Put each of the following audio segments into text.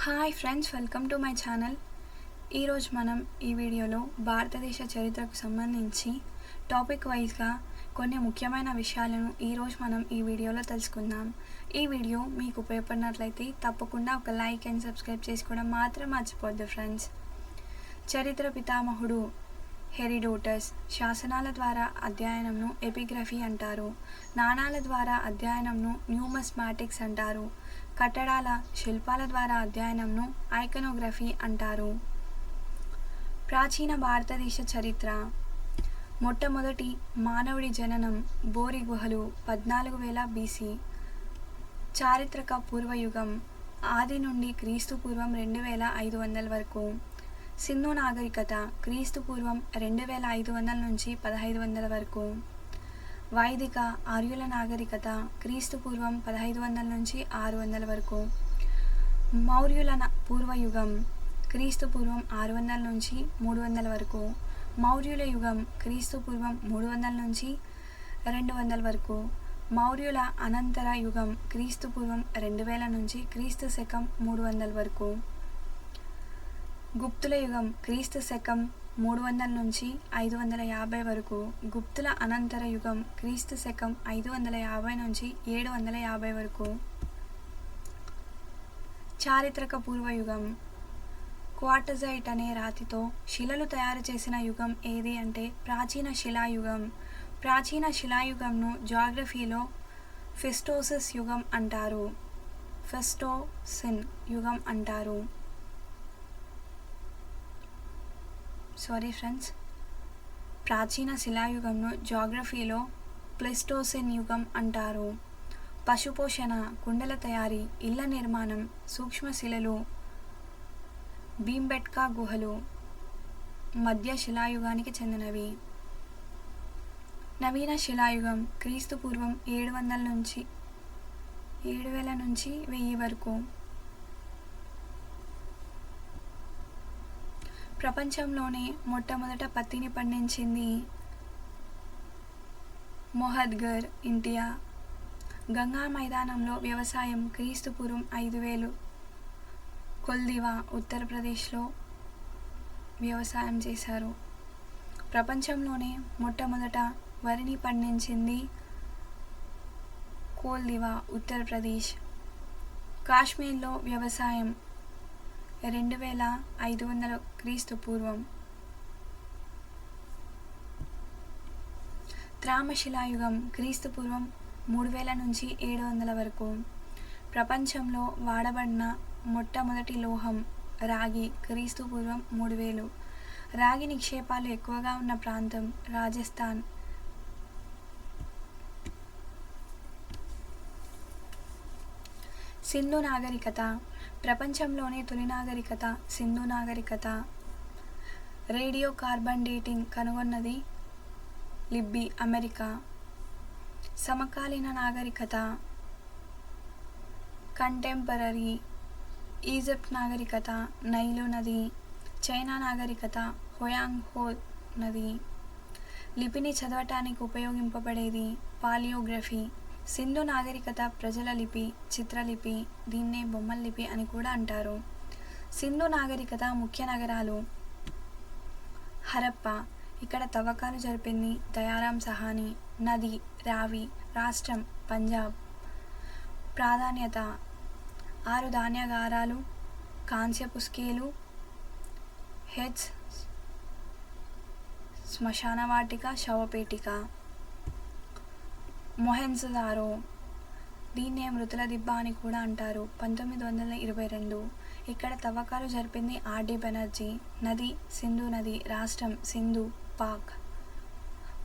Hi friends, welcome to my channel. ఈరోజు మనం ఈ వీడియోలో భారతదేశ చరిత్రకు సంబంధించి టాపిక్ వైజ్గా కొన్ని ముఖ్యమైన విషయాలను ఈరోజు మనం ఈ వీడియోలో తెలుసుకుందాం. ఈ వీడియో మీకు ఉపయోగపడినట్లయితే తప్పకుండా ఒక లైక్ అండ్ సబ్స్క్రైబ్ చేసుకోవడం మాత్రం మర్చిపోద్దు ఫ్రెండ్స్. చరిత్ర పితామహుడు హెరిడోటస్. శాసనాల ద్వారా అధ్యయనంను ఎపిగ్రఫీ అంటారు. నాణాల ద్వారా అధ్యయనంను న్యూమస్మాటిక్స్ అంటారు. కట్టడాల శిల్పాల ద్వారా అధ్యయనంను ఐకనోగ్రఫీ అంటారు. ప్రాచీన భారతదేశ చరిత్ర. మొట్టమొదటి మానవుడి జననం బోరి గుహలు 14,000 BC. చారిత్రక పూర్వయుగం ఆది నుండి క్రీస్తు పూర్వం 2500 వరకు. సింధు నాగరికత క్రీస్తు పూర్వం 2500 నుంచి 1500 వరకు. వైదిక ఆర్యుల నాగరికత క్రీస్తు పూర్వం 1500 నుంచి 600 వరకు. మౌర్యుల పూర్వయుగం క్రీస్తు పూర్వం 600 నుంచి 300 వరకు. మౌర్యుల యుగం క్రీస్తు పూర్వం 300 నుంచి 200 వరకు. మౌర్యుల అనంతర యుగం క్రీస్తు పూర్వం 2000 నుంచి క్రీస్తు శకం 300 వరకు. గుప్తుల యుగం క్రీస్తు శకం 300 నుంచి 550 వరకు. గుప్తుల అనంతర యుగం క్రీస్తు శకం 550 నుంచి 750 వరకు. చారిత్రక పూర్వయుగం. క్వార్టజైట్ అనే రాతితో శిలలు తయారు చేసిన యుగం ఏది అంటే ప్రాచీన శిలాయుగం. ప్రాచీన శిలాయుగంను జాగ్రఫీలో ఫెస్టోసిస్ యుగం అంటారు. ఫెస్టోసిన్ యుగం అంటారు. ప్రాచీన శిలాయుగంను జాగ్రఫీలో ప్లెస్టోసిన్ యుగం అంటారు. పశుపోషణ, కుండల తయారీ, ఇళ్ల నిర్మాణం, సూక్ష్మశిలలు, భీంబెట్కా గుహలు మధ్య శిలాయుగానికి చెందినవి. నవీన శిలాయుగం క్రీస్తు పూర్వం 700 నుంచి 1000 వరకు. ప్రపంచంలోనే మొట్టమొదట పత్తిని పండించింది మొహద్గర్, ఇండియా. గంగా మైదానంలో వ్యవసాయం క్రీస్తు పూర్వం 5000. కొల్దివా, ఉత్తరప్రదేశ్లో వ్యవసాయం చేశారు. ప్రపంచంలోనే మొట్టమొదట వరిని పండించింది కోల్దివా, ఉత్తరప్రదేశ్. కాశ్మీర్లో వ్యవసాయం 2500 క్రీస్తు పూర్వం. త్రామశిలాయుగం క్రీస్తు పూర్వం 3000 నుంచి 700 వరకు. ప్రపంచంలో వాడబడిన మొట్టమొదటి లోహం రాగి క్రీస్తు పూర్వం 3000. రాగి నిక్షేపాలు ఎక్కువగా ఉన్న ప్రాంతం రాజస్థాన్. సింధు నాగరికత. ప్రపంచంలోనే తొలి నాగరికత సింధు నాగరికత. రేడియో కార్బన్ డేటింగ్ కనుగొన్నది లిబ్బీ, అమెరికా. సమకాలీన నాగరికత కంటెంపరరీ. ఈజిప్ట్ నాగరికత నైలు నది. చైనా నాగరికత హోయాంగ్ హో నది. లిపిని చదవటానికి ఉపయోగింపబడేది పాలియోగ్రఫీ. సింధు నాగరికత ప్రజల లిపి, చిత్రలిపి, దీన్నే బొమ్మల లిపి అని కూడా అంటారు. సింధు నాగరికత ముఖ్య నగరాలు. హరప్ప, ఇక్కడ తవ్వకాలు జరిపింది దయారాం సహాని. నది రావి. రాష్ట్రం పంజాబ్. ప్రాధాన్యత 6 ధాన్యాగారాలు, కాంస్యపు స్కేలు, హెడ్స్, శ్మశానవాటిక, శవపేటిక. మొహెంజోదారో, దీన్నే మృతుల దిబ్బ అని కూడా అంటారు. 1922. ఇక్కడ తవ్వకాలు జరిపింది ఆర్డి బెనర్జీ. నది సింధు నది. రాష్ట్రం సింధు, పాక్.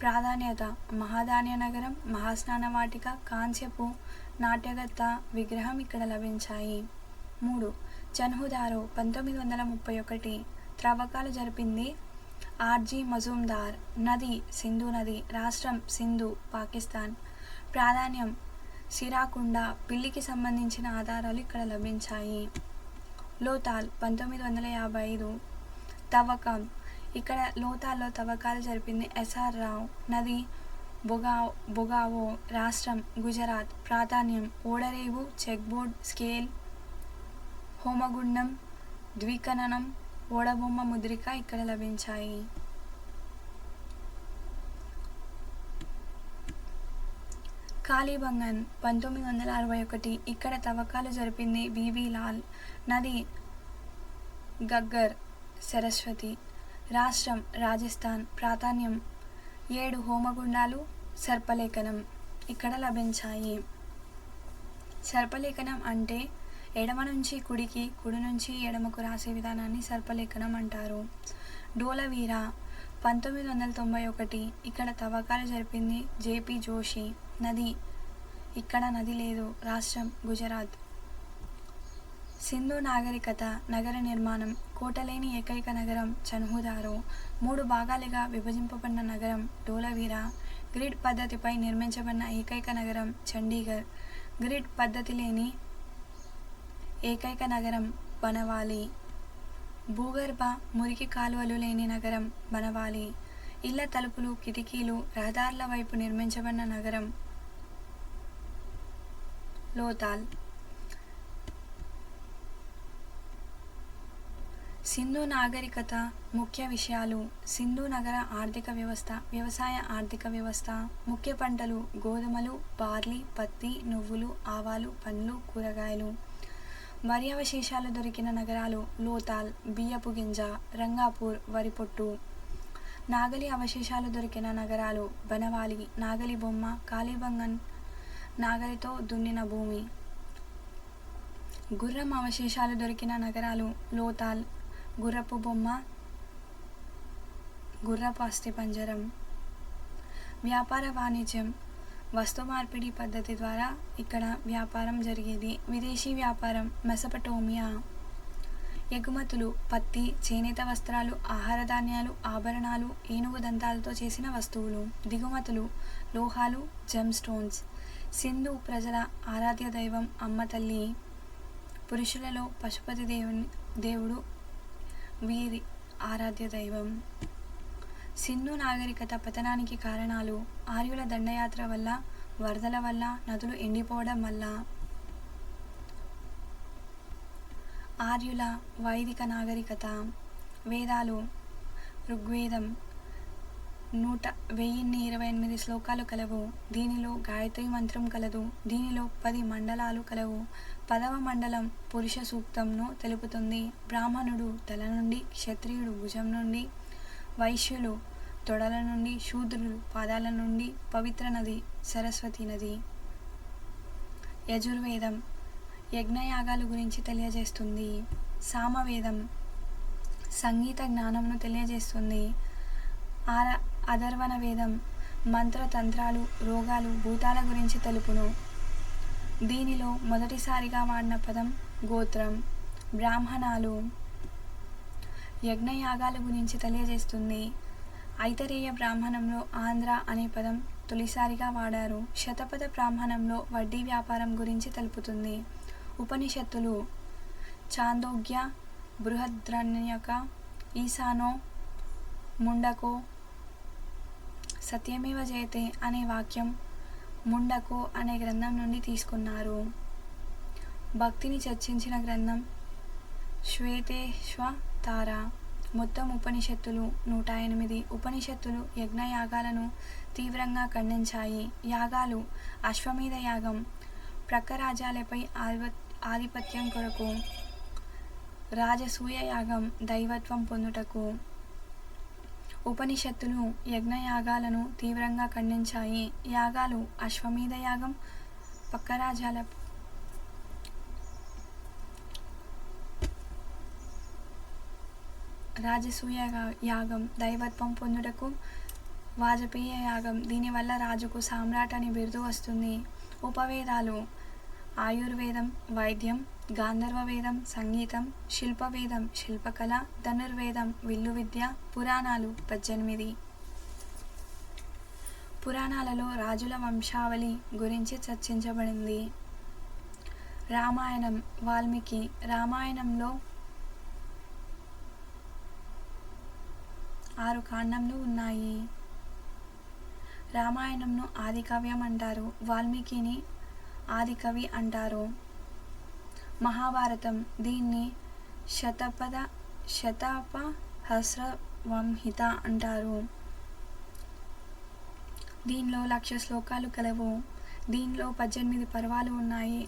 ప్రాధాన్యత మహాధాన్య నగరం, మహాస్నానవాటిక, కాంస్యపు నాట్యగత్త విగ్రహం ఇక్కడ లభించాయి. 3. చన్హుదారో 1931. త్రవ్వకాలు జరిపింది ఆర్జీ మజుందార్. నది సింధు నది. రాష్ట్రం సింధు, పాకిస్తాన్. ప్రాధాన్యం సిరాకుండ, పిల్లికి సంబంధించిన ఆధారాలు ఇక్కడ లభించాయి. లోతాల్ 1955. తవ్వకం. ఇక్కడ లోతాల్లో తవ్వకాలు జరిపింది ఎస్ఆర్ రావు. నది బొగావో. రాష్ట్రం గుజరాత్. ప్రాధాన్యం ఓడరేవు, చెక్బోర్డ్, స్కేల్, హోమగుండం, ద్వికణనం, ఓడబొమ్మ ముద్రిక ఇక్కడ లభించాయి. కాళీబంగన్ 1961 ఇక్కడ తవ్వకాలు జరిపింది బివి లాల్. నది గగ్గర్ సరస్వతి. రాష్ట్రం రాజస్థాన్. ప్రాధాన్యం 7 హోమగుండాలు. సర్పలేఖనం ఇక్కడ లభించాయి. సర్పలేఖనం అంటే ఎడమ నుంచి కుడికి, కుడి నుంచి ఎడమకు రాసే విధానాన్ని సర్పలేఖనం అంటారు. డోలవీర 1991 ఇక్కడ తవ్వకాలు జరిపింది జేపీ జోషి. నది ఇక్కడ నది లేదు. రాష్ట్రం గుజరాత్. సింధు నాగరికత నగర నిర్మాణం. కోటలేని ఏకైక నగరం చన్హుదారో. 3 భాగాలుగా విభజింపబడిన నగరం డోలవీర. గ్రిడ్ పద్ధతిపై నిర్మించబడిన ఏకైక నగరం చండీగఢ్. గ్రిడ్ పద్ధతి లేని ఏకైక నగరం బనవాలి. భూగర్భ మురికి కాలువలు లేని నగరం బనవాలి. ఇళ్ల తలుపులు, కిటికీలు రహదారుల వైపు నిర్మించబడిన నగరం లోతాల్. సింధు నాగరికత ముఖ్య విషయాలు. సింధు నగర ఆర్థిక వ్యవస్థ. వ్యవసాయ ఆర్థిక వ్యవస్థ. ముఖ్య పంటలు గోధుమలు, బార్లీ, పత్తి, నువ్వులు, ఆవాలు, పండ్లు, కూరగాయలు. వరి అవశేషాలు దొరికిన నగరాలు లోతాల్, బియ్యపు గింజ, రంగాపూర్, వరిపొట్టు. నాగలి అవశేషాలు దొరికిన నగరాలు బనవాలి, నాగలి బొమ్మ, కాళీబంగన్, నాగలితో దున్నిన భూమి. గుర్రం అవశేషాలు దొరికిన నగరాలు లోతాల్, గుర్రపు బొమ్మ, గుర్రపు అస్థిపంజరం. వ్యాపార వాణిజ్యం. వస్తు మార్పిడి పద్ధతి ద్వారా ఇక్కడ వ్యాపారం జరిగేది. విదేశీ వ్యాపారం మెసపటోమియా. ఎగుమతులు పత్తి, చేనేత వస్త్రాలు, ఆహార ధాన్యాలు, ఆభరణాలు, ఏనుగు దంతాలతో చేసిన వస్తువులు. దిగుమతులు లోహాలు, జెమ్ స్టోన్స్. సింధు ప్రజల ఆరాధ్య దైవం అమ్మ తల్లి. పురుషులలో పశుపతి దేవుడు వీరి ఆరాధ్య దైవం. సింధు నాగరికత పతనానికి కారణాలు. ఆర్యుల దండయాత్ర వల్ల, వరదల వల్ల, నదులు ఎండిపోవడం వల్ల. ఆర్యుల వైదిక నాగరికత. వేదాలు. ఋగ్వేదం 1028 శ్లోకాలు కలవు. దీనిలో గాయత్రి మంత్రం కలదు. దీనిలో 10 మండలాలు కలవు. 10వ మండలం పురుష సూక్తంను తెలుపుతుంది. బ్రాహ్మణుడు తల నుండి, క్షత్రియుడు భుజం నుండి, వైశ్యులు తొడల నుండి, శూద్రులు పాదాల నుండి. పవిత్ర నది సరస్వతి నది. యజుర్వేదం యజ్ఞయాగాల గురించి తెలియజేస్తుంది. సామవేదం సంగీత జ్ఞానంను తెలియజేస్తుంది. అధర్వణ వేదం మంత్రతంత్రాలు, రోగాలు, భూతాల గురించి తెలుపును. దీనిలో మొదటిసారిగా వాడిన పదం గోత్రం. బ్రాహ్మణాలు యజ్ఞయాగాల గురించి తెలియజేస్తుంది. ఐతరేయ బ్రాహ్మణంలో ఆంధ్ర అనే పదం తొలిసారిగా వాడారు. శతపథ బ్రాహ్మణంలో వడ్డీ వ్యాపారం గురించి తెలుపుతుంది. ఉపనిషత్తులు చాందోగ్య, బృహద్రణ్యక, ఈశానో, ముండకో. సత్యమేవ జయతే అనే వాక్యం ముండకో అనే గ్రంథం నుండి తీసుకున్నారు. భక్తిని చర్చించిన గ్రంథం శ్వేతేశ్వతార. మొత్తం ఉపనిషత్తులు 108. ఉపనిషత్తులు యజ్ఞయాగాలను తీవ్రంగా ఖండించాయి. యాగాలు అశ్వమేధ యాగం ప్రక్కరాజ్యాలపై ఆధిపత్యం కొరకు. రాజసూయ యాగం దైవత్వం పొందుటకు. ఉపనిషత్తులు యజ్ఞయాగాలను తీవ్రంగా ఖండించాయి. యాగాలు అశ్వమేధ యాగం పక్కరాజ్యాల రాజసూయ యాగం దైవత్వం పొందుటకు. వాజపేయ యాగం దీనివల్ల రాజుకు సామ్రాట్ అని బిరుదు వస్తుంది. ఉపవేదాలు ఆయుర్వేదం వైద్యం, గాంధర్వ వేదం సంగీతం, శిల్పవేదం శిల్పకళ, ధనుర్వేదం విల్లు విద్య. పురాణాలు 18. పురాణాలలో రాజుల వంశావళి గురించి చర్చించబడింది. రామాయణం వాల్మీకి. రామాయణంలో 6 కాండములు ఉన్నాయి. రామాయణంను ఆదికావ్యం అంటారు. వాల్మీకిని ఆదికవి అంటారు. మహాభారతం దీన్ని శతపహస్రవంహిత అంటారు. దీనిలో 1,00,000 శ్లోకాలు కలవు. దీనిలో 18 పర్వాలు ఉన్నాయి.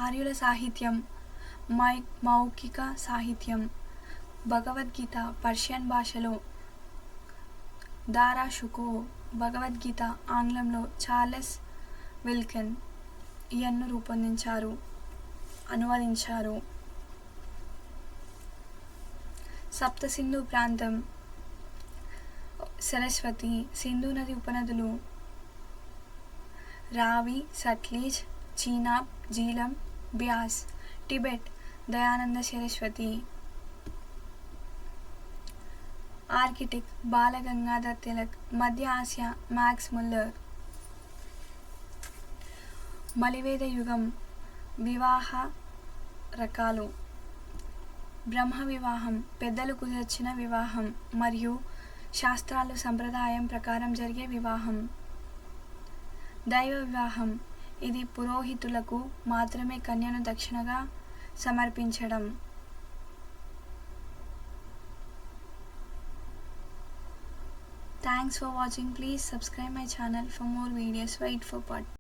ఆర్యుల సాహిత్యం మౌఖిక సాహిత్యం. భగవద్గీత పర్షియన్ భాషలో దారా షుకో, భగవద్గీత ఆంగ్లంలో చార్లెస్ విల్కిన్ ఈయన్ను అనువదించారు. సప్త సింధు ప్రాంతం సరస్వతి, సింధు నది ఉపనదులు రావి, సట్లెజ్, చీనాబ్, జీలం, బ్యాస్. టిబెట్ దయానంద సరస్వతి. ఆర్కిటెక్ట్ బాల గంగాధర్ తిలక్. మధ్య ఆసియా మ్యాక్స్ ముల్లర్. మలివేద యుగం వివాహ రకాలు. బ్రహ్మ వివాహం పెద్దలు కుదిర్చిన వివాహం మరియు శాస్త్రాలు సంప్రదాయం ప్రకారం జరిగే వివాహం. దైవ వివాహం ఇది పురోహితులకు మాత్రమే కన్యను దక్షిణగా సమర్పించడం. Thanks for watching. Please subscribe my channel for more videos. Wait for part